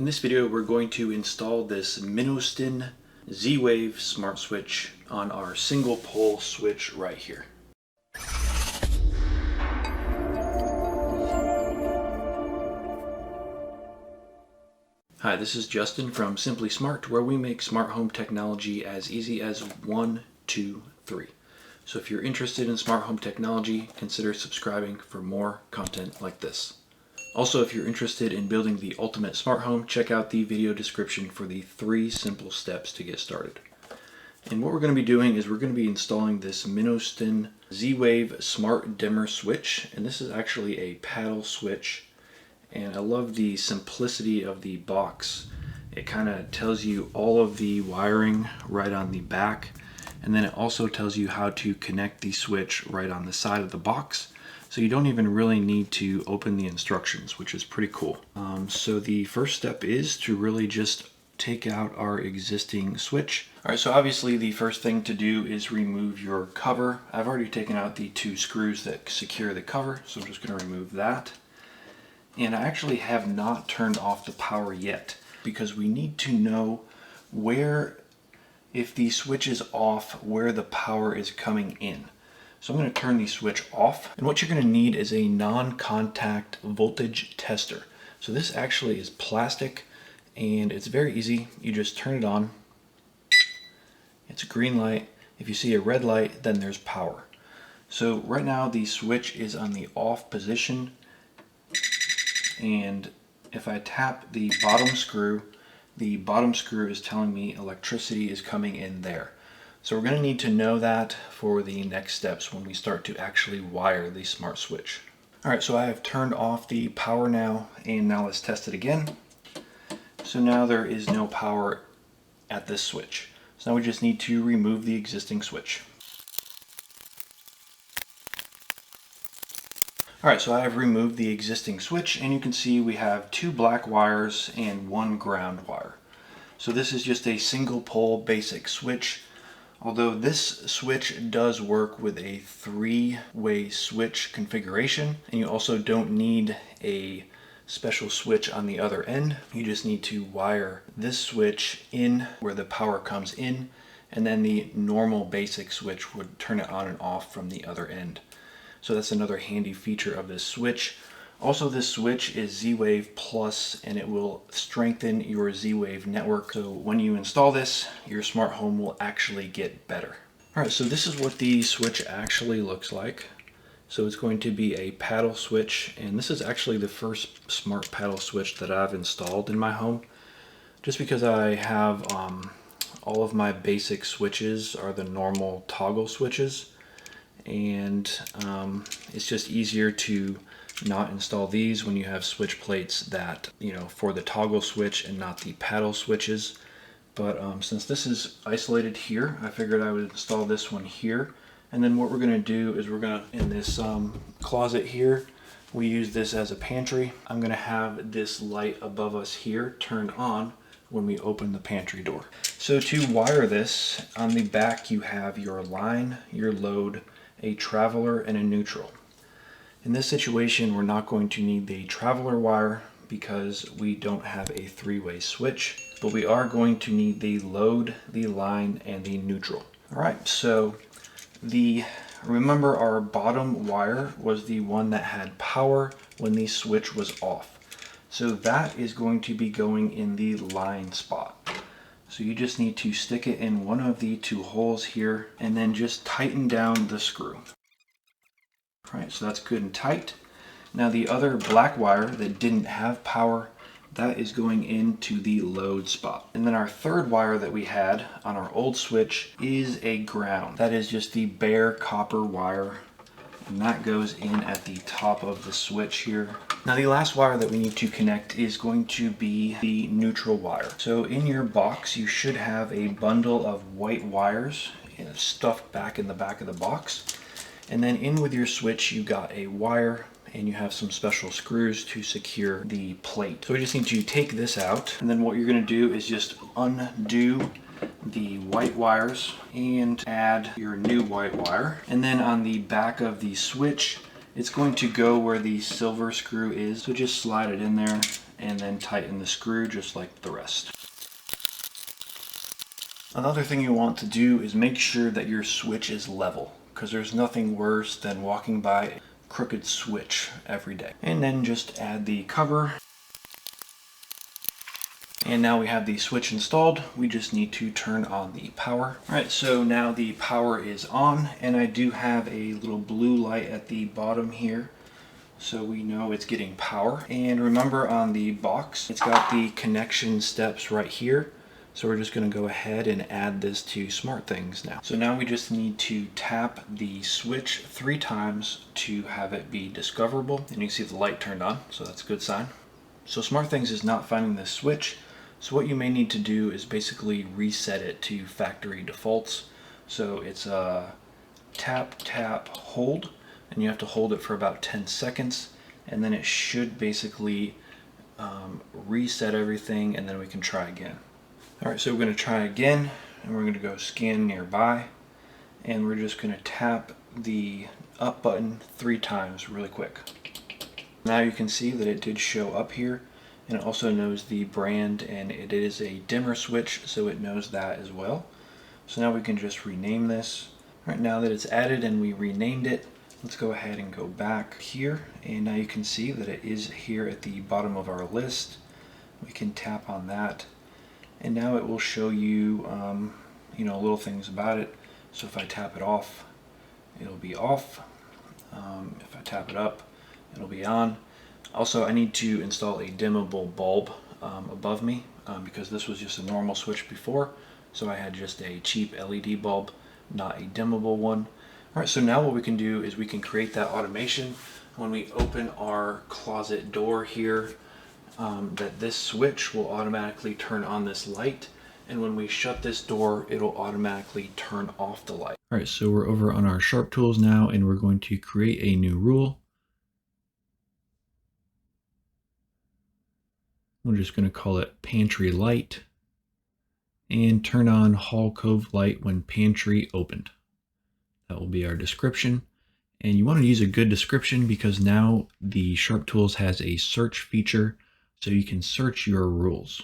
In this video, we're going to install this Minoston Z-Wave smart switch on our single pole switch right here. Hi, this is Justin from Simply Smart, where we make smart home technology as easy as 1, 2, 3. So if you're interested in smart home technology, consider subscribing for more content like this. Also, if you're interested in building the ultimate smart home, check out the video description for the 3 simple steps to get started. And what we're going to be doing is we're going to be installing this Minoston Z-Wave smart dimmer switch, and this is actually a paddle switch. And I love the simplicity of the box. It kind of tells you all of the wiring right on the back, and then it also tells you how to connect the switch right on the side of the box. So you don't even really need to open the instructions, which is pretty cool. So the first step is to really just take out our existing switch. All right, so obviously the first thing to do is remove your cover. I've already taken out the 2 screws that secure the cover, so I'm just going to remove that. And I actually have not turned off the power yet, because we need to know where, if the switch is off, where the power is coming in. So I'm going to turn the switch off, and what you're going to need is a non-contact voltage tester. So this actually is plastic, and it's very easy. You just turn it on. It's a green light. If you see a red light, then there's power. So right now the switch is on the off position, and if I tap the bottom screw is telling me electricity is coming in there. So we're going to need to know that for the next steps when we start to actually wire the smart switch. Alright, so I have turned off the power now, and now let's test it again. So now there is no power at this switch. So now we just need to remove the existing switch. Alright, so I have removed the existing switch, and you can see we have 2 black wires and 1 ground wire. So this is just a single pole basic switch. Although this switch does work with a 3-way switch configuration, and you also don't need a special switch on the other end. You just need to wire this switch in where the power comes in, and then the normal basic switch would turn it on and off from the other end. So that's another handy feature of this switch. Also, this switch is Z-Wave Plus, and it will strengthen your Z-Wave network. So when you install this, your smart home will actually get better. All right, so this is what the switch actually looks like. So it's going to be a paddle switch, and this is actually the first smart paddle switch that I've installed in my home. Just because I have all of my basic switches are the normal toggle switches, and it's just easier to not install these when you have switch plates that, for the toggle switch and not the paddle switches. But since this is isolated here, I figured I would install this one here. And then what we're going to do is in this closet here, we use this as a pantry. I'm going to have this light above us here turned on when we open the pantry door. So to wire this, on the back you have your line, your load, a traveler, and a neutral. In this situation, we're not going to need the traveler wire because we don't have a 3-way switch, but we are going to need the load, the line, and the neutral. All right, so remember our bottom wire was the one that had power when the switch was off. So that is going to be going in the line spot. So you just need to stick it in one of the 2 holes here, and then just tighten down the screw. Right, so that's good and tight. Now the other black wire that didn't have power, that is going into the load spot. And then our 3rd wire that we had on our old switch is a ground. That is just the bare copper wire, and that goes in at the top of the switch here. Now the last wire that we need to connect is going to be the neutral wire. So in your box you should have a bundle of white wires stuffed back in the back of the box. And then in with your switch, you got a wire, and you have some special screws to secure the plate. So we just need to take this out, and then what you're going to do is just undo the white wires and add your new white wire. And then on the back of the switch, it's going to go where the silver screw is. So just slide it in there and then tighten the screw just like the rest. Another thing you want to do is make sure that your switch is level, because there's nothing worse than walking by a crooked switch every day. And then just add the cover. And now we have the switch installed. We just need to turn on the power. All right, so now the power is on, and I do have a little blue light at the bottom here, so we know it's getting power. And remember, on the box, it's got the connection steps right here. So we're just going to go ahead and add this to SmartThings now. So now we just need to tap the switch 3 times to have it be discoverable. And you can see the light turned on, so that's a good sign. So SmartThings is not finding this switch. So what you may need to do is basically reset it to factory defaults. So it's a tap, tap, hold, and you have to hold it for about 10 seconds. And then it should basically reset everything, and then we can try again. All right, so we're going to try again, and we're going to go scan nearby, and we're just going to tap the up button 3 times really quick. Now you can see that it did show up here, and it also knows the brand, and it is a dimmer switch, so it knows that as well. So now we can just rename this. All right, now that it's added and we renamed it, let's go ahead and go back here, and now you can see that it is here at the bottom of our list. We can tap on that. And now it will show you, little things about it. So if I tap it off, it'll be off. If I tap it up, it'll be on. Also, I need to install a dimmable bulb above me because this was just a normal switch before. So I had just a cheap LED bulb, not a dimmable one. All right, so now what we can do is we can create that automation when we open our closet door here. That this switch will automatically turn on this light, and when we shut this door, it'll automatically turn off the light. All right, so we're over on our Sharp tools now, and we're going to create a new rule. We're just going to call it Pantry Light, and turn on Hall Cove Light when Pantry opened. That will be our description. And you want to use a good description because now the Sharp tools has a search feature, so you can search your rules.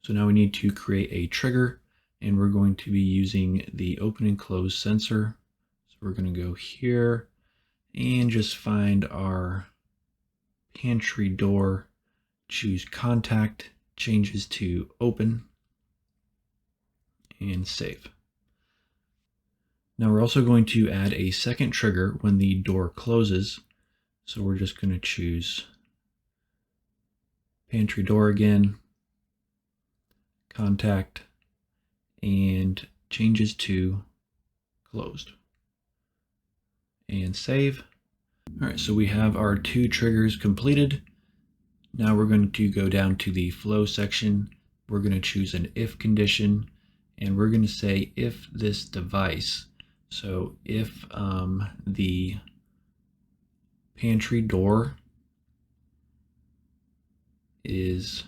So now we need to create a trigger, and we're going to be using the open and close sensor. So we're going to go here and just find our pantry door, choose contact, changes to open, and save. Now we're also going to add a second trigger when the door closes. So we're just going to choose pantry door again, contact, and changes to closed, and save. All right, so we have our 2 triggers completed. Now we're going to go down to the flow section. We're going to choose an if condition, and we're going to say if this device. So if the pantry door is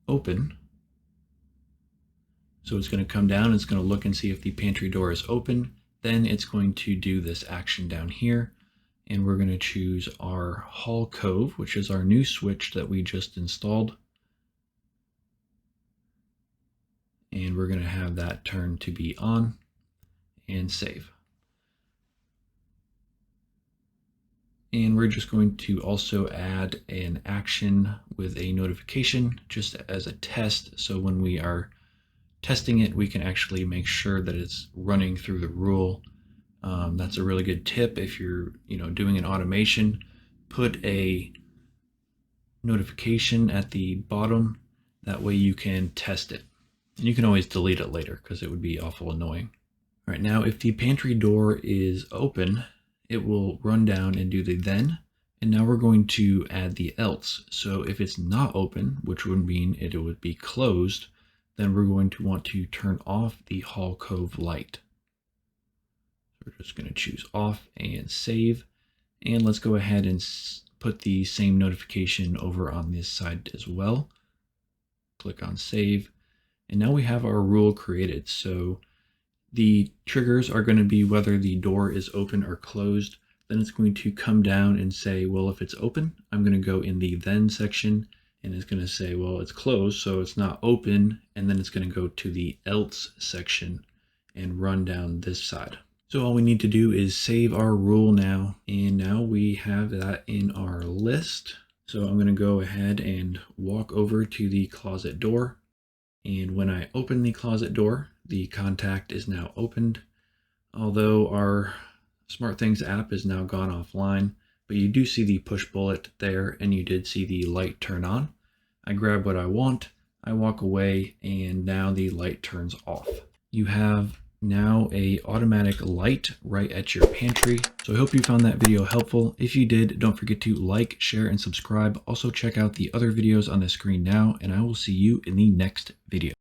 open, so it's going to come down, it's going to look and see if the pantry door is open, then it's going to do this action down here, and we're going to choose our Hall Cove, which is our new switch that we just installed, and we're going to have that turn to be on, and save. And we're just going to also add an action with a notification just as a test. So when we are testing it, we can actually make sure that it's running through the rule. That's a really good tip. If you're doing an automation, put a notification at the bottom. That way you can test it. And you can always delete it later because it would be awful annoying. All right, now if the pantry door is open, it will run down and do the then, and now we're going to add the else. So if it's not open, which would mean it would be closed, then we're going to want to turn off the Hall Cove light. So we're just going to choose off and save, and let's go ahead and put the same notification over on this side as well. Click on save, and now we have our rule created. So the triggers are going to be whether the door is open or closed. then it's going to come down and say, well, if it's open, I'm going to go in the then section, and it's going to say, well, it's closed, so it's not open, and then it's going to go to the else section and run down this side. So all we need to do is save our rule now, and now we have that in our list. So I'm going to go ahead and walk over to the closet door, and when I open the closet door, the contact is now opened, although our SmartThings app is now gone offline, but you do see the push bullet there, and you did see the light turn on. I grab what I want, I walk away, and now the light turns off. You have now a automatic light right at your pantry. So I hope you found that video helpful. If you did, don't forget to like, share, and subscribe. Also check out the other videos on the screen now, and I will see you in the next video.